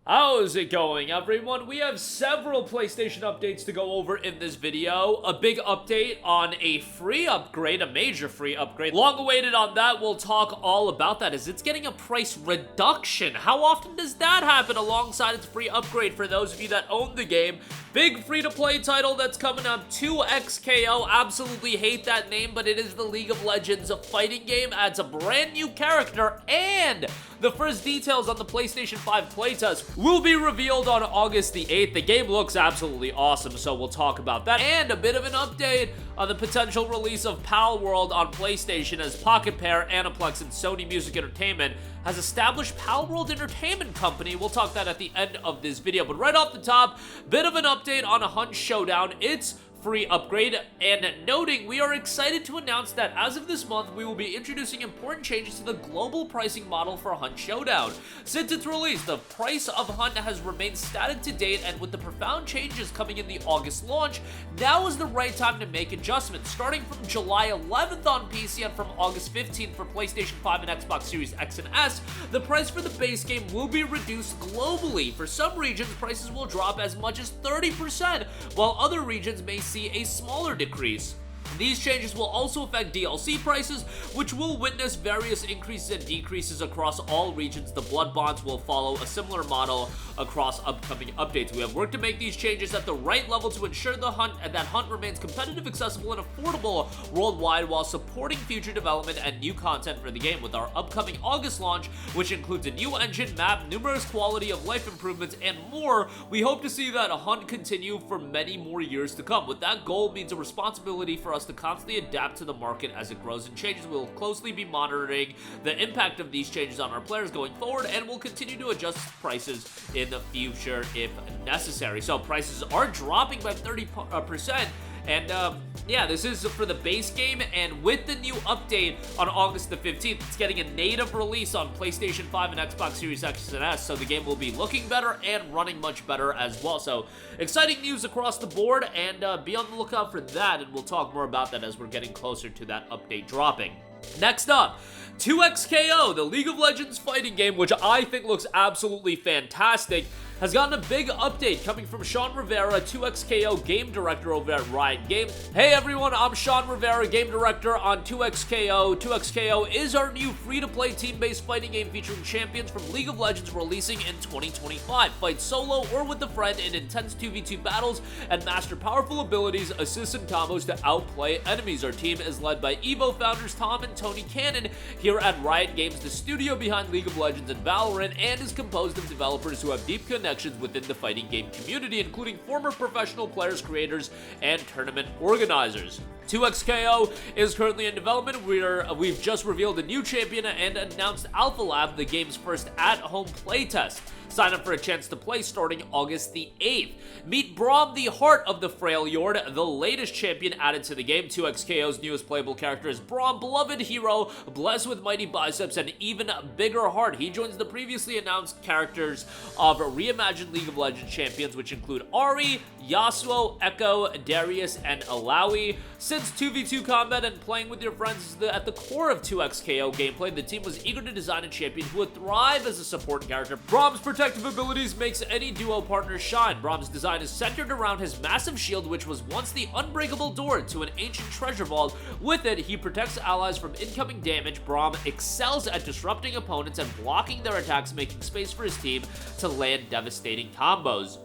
How's it going, everyone? We have several PlayStation updates to go over in this video. A big update on a free upgrade, a major free upgrade. Long awaited on that, we'll talk all about that as it's getting a price reduction. How often does that happen alongside its free upgrade for those of you that own the game? Big free-to-play title that's coming up, 2XKO. Absolutely hate that name, but it is the League of Legends fighting game. Adds a brand new character, and the first details on the PlayStation 5 playtest will be revealed on August the 8th. The game looks absolutely awesome, so we'll talk about that. And a bit of an update on the potential release of Palworld on PlayStation, as Pocket Pair, Aniplex, and Sony Music Entertainment has established Palworld Entertainment Company. We'll talk that at the end of this video. But right off the top, bit of an update on a Hunt Showdown. It's free upgrade, and noting we are excited to announce that as of this month we will be introducing important changes to the global pricing model for Hunt Showdown. Since its release, the price of Hunt has remained static to date, and with the profound changes coming in the August launch, now is the right time to make adjustments. Starting from July 11th on PC and from August 15th for PlayStation 5 and Xbox Series X and S, the price for the base game will be reduced globally. For some regions, prices will drop as much as 30%, while other regions may see a smaller decrease. These changes will also affect DLC prices, which will witness various increases and decreases across all regions. The Blood Bonds will follow a similar model across upcoming updates. We have worked to make these changes at the right level to ensure that Hunt remains competitive, accessible, and affordable worldwide while supporting future development and new content for the game. With our upcoming August launch, which includes a new engine, map, numerous quality of life improvements, and more, we hope to see that Hunt continue for many more years to come. With that goal means a responsibility for us to constantly adapt to the market as it grows and changes. We will closely be monitoring the impact of these changes on our players going forward, and will continue to adjust prices in the future if necessary. So prices are dropping by 30%. And yeah, this is for the base game, and with the new update on August the 15th, it's getting a native release on PlayStation 5 and Xbox Series X and S, so the game will be looking better and running much better as well. So exciting news across the board, and be on the lookout for that, and we'll talk more about that as we're getting closer to that update dropping. Next up, 2XKO, the League of Legends fighting game, which I think looks absolutely fantastic, has gotten a big update coming from Sean Rivera, 2XKO game director over at Riot Games. Hey everyone, I'm Sean Rivera, game director on 2XKO. 2XKO is our new free-to-play team-based fighting game featuring champions from League of Legends, releasing in 2025. Fight solo or with a friend in intense 2v2 battles and master powerful abilities, assists, and combos to outplay enemies. Our team is led by EVO founders Tom and Tony Cannon here at Riot Games, the studio behind League of Legends and Valorant, and is composed of developers who have deep connections within the fighting game community, including former professional players, creators, and tournament organizers. 2XKO is currently in development. We've just revealed a new champion and announced Alpha Lab, the game's first at-home playtest. Sign up for a chance to play starting August the 8th. Meet Braum, the Heart of the Freljord, the latest champion added to the game. 2XKO's newest playable character is Braum, beloved hero, blessed with mighty biceps and even bigger heart. He joins the previously announced characters of reimagined League of Legends champions, which include Ahri, Yasuo, Echo, Darius, and Alawi. Since 2v2 combat and playing with your friends is at the core of 2XKO gameplay, the team was eager to design a champion who would thrive as a support character. Braum's protective abilities makes any duo partner shine. Braum's design is centered around his massive shield, which was once the unbreakable door to an ancient treasure vault. With it, he protects allies from incoming damage. Braum excels at disrupting opponents and blocking their attacks, making space for his team to land devastating combos.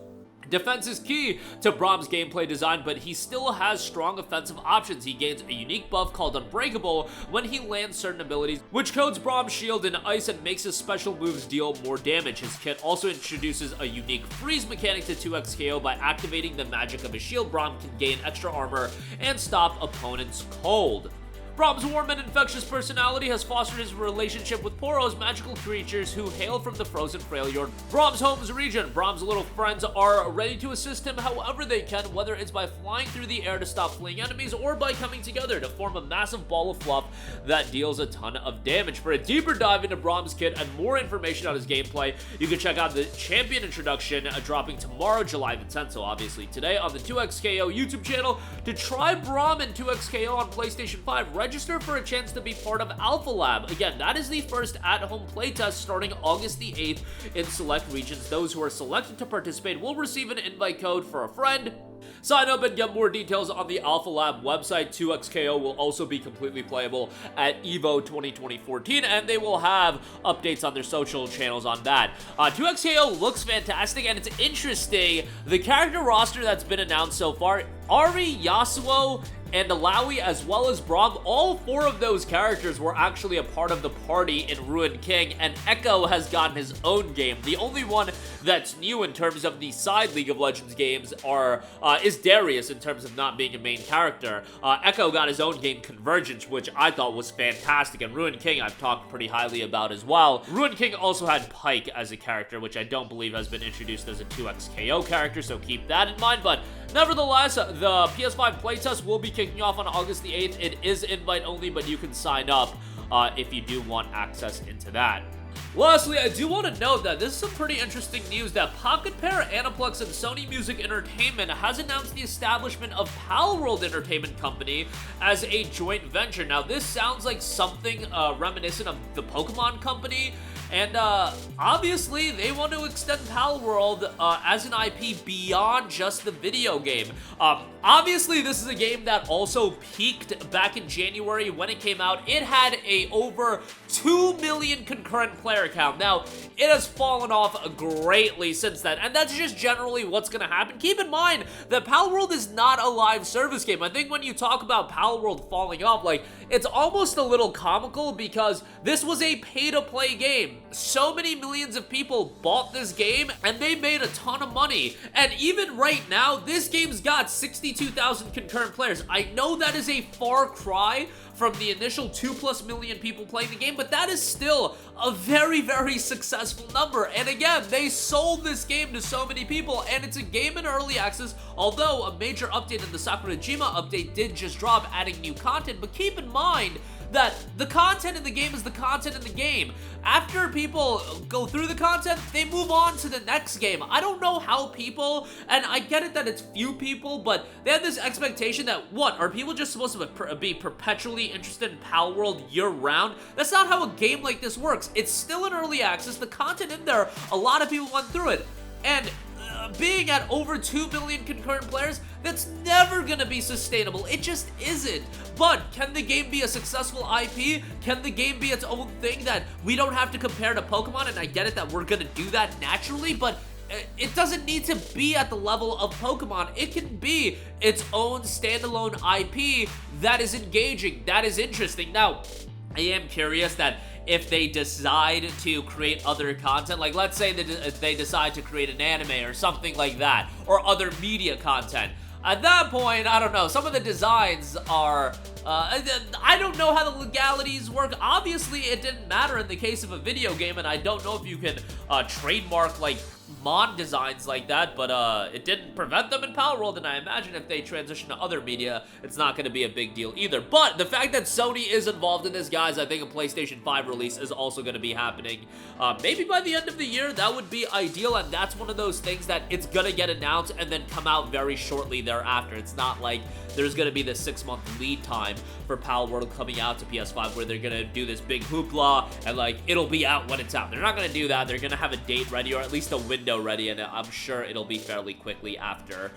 Defense is key to Braum's gameplay design, but he still has strong offensive options. He gains a unique buff called Unbreakable when he lands certain abilities, which codes Braum's shield in ice and makes his special moves deal more damage. His kit also introduces a unique freeze mechanic to 2XKO. By activating the magic of his shield, Braum can gain extra armor and stop opponents cold. Braum's warm and infectious personality has fostered his relationship with Poros, magical creatures who hail from the frozen Freljord, Braum's home's region. Braum's little friends are ready to assist him however they can, whether it's by flying through the air to stop fleeing enemies or by coming together to form a massive ball of fluff that deals a ton of damage. For a deeper dive into Braum's kit and more information on his gameplay, you can check out the champion introduction dropping tomorrow, July the 10th, so obviously today, on the 2XKO YouTube channel. To try Braum and 2XKO on PlayStation 5, register for a chance to be part of Alpha Lab. Again, that is the first at-home playtest starting August the 8th in select regions. Those who are selected to participate will receive an invite code for a friend. Sign up and get more details on the Alpha Lab website. 2XKO will also be completely playable at EVO 2014, and they will have updates on their social channels on that. 2XKO looks fantastic, and it's interesting. The character roster that's been announced so far, Ari, Yasuo, and Alawi, as well as Braum, all 4 of those characters were actually a part of the party in Ruined King, and Echo has gotten his own game. The only one that's new in terms of the side League of Legends games is Darius in terms of not being a main character. Echo got his own game, Convergence, which I thought was fantastic, and Ruined King I've talked pretty highly about as well. Ruined King also had Pyke as a character, which I don't believe has been introduced as a 2XKO character, so keep that in mind, but nevertheless, the PS5 playtest will be kicking off on August the 8th. It is invite only, but you can sign up if you do want access into that. Lastly, I do want to note that this is some pretty interesting news that Pocket Pair, Aniplex, and Sony Music Entertainment has announced the establishment of Palworld Entertainment Company as a joint venture. Now, this sounds like something reminiscent of the Pokemon Company, and obviously they want to extend Palworld as an IP beyond just the video game. Obviously, this is a game that also peaked back in January when it came out. It had a over 2 million concurrent player count. Now, it has fallen off greatly since then, and that's just generally what's going to happen. Keep in mind that Palworld is not a live service game. I think when you talk about Palworld falling off, like, it's almost a little comical because this was a pay-to-play game. So many millions of people bought this game, and they made a ton of money. And even right now, this game's got 62,000 concurrent players. I know that is a far cry from the initial 2+ million people playing the game, but that is still a very, very successful number. And again, they sold this game to so many people, and it's a game in early access, although a major update in the Sakurajima update did just drop, adding new content. But keep in mind that the content in the game is the content in the game. After people go through the content, they move on to the next game. I don't know how people, and I get it that it's few people, but they have this expectation that, what, are people just supposed to be perpetually interested in Palworld year-round? That's not how a game like this works. It's still in early access. The content in there, a lot of people went through it. And being at over 2 million concurrent players, that's never gonna be sustainable. It just isn't. But can the game be a successful IP? Can the game be its own thing that we don't have to compare to Pokemon? And I get it that we're gonna do that naturally, but it doesn't need to be at the level of Pokemon. It can be its own standalone IP that is engaging, that is interesting. Now, I am curious that if they decide to create other content, like let's say that they decide to create an anime or something like that, or other media content, at that point, I don't know, some of the designs are, I don't know how the legalities work. Obviously, it didn't matter in the case of a video game, and I don't know if you can trademark, like, Mon designs like that, but it didn't prevent them in Palworld, and I imagine if they transition to other media, it's not going to be a big deal either. But the fact that Sony is involved in this, guys, I think a PlayStation 5 release is also going to be happening. Maybe by the end of the year, that would be ideal, and that's one of those things that it's going to get announced and then come out very shortly thereafter. It's not like there's going to be this 6-month lead time for Palworld coming out to PS5 where they're going to do this big hoopla and, like, it'll be out when it's out. They're not going to do that. They're going to have a date ready, or at least a window ready, and I'm sure it'll be fairly quickly after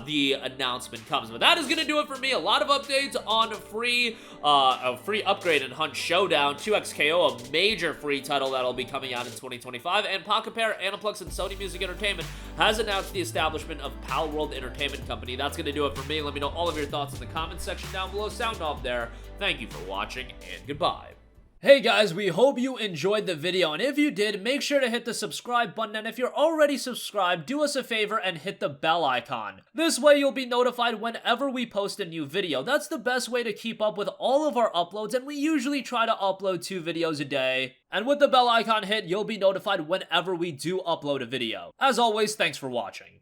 the announcement comes. But that is going to do it for me. A lot of updates on free upgrade and Hunt Showdown. 2XKO, a major free title that'll be coming out in 2025. And Pocket Pair, Aniplex, and Sony Music Entertainment has announced the establishment of Palworld Entertainment Company. That's going to do it for me. Let me know all of your thoughts in the comments section down below. Sound off there. Thank you for watching, and goodbye. Hey guys, we hope you enjoyed the video, and if you did, make sure to hit the subscribe button, and if you're already subscribed, do us a favor and hit the bell icon. This way you'll be notified whenever we post a new video. That's the best way to keep up with all of our uploads, and we usually try to upload 2 videos a day. And with the bell icon hit, you'll be notified whenever we do upload a video. As always, thanks for watching.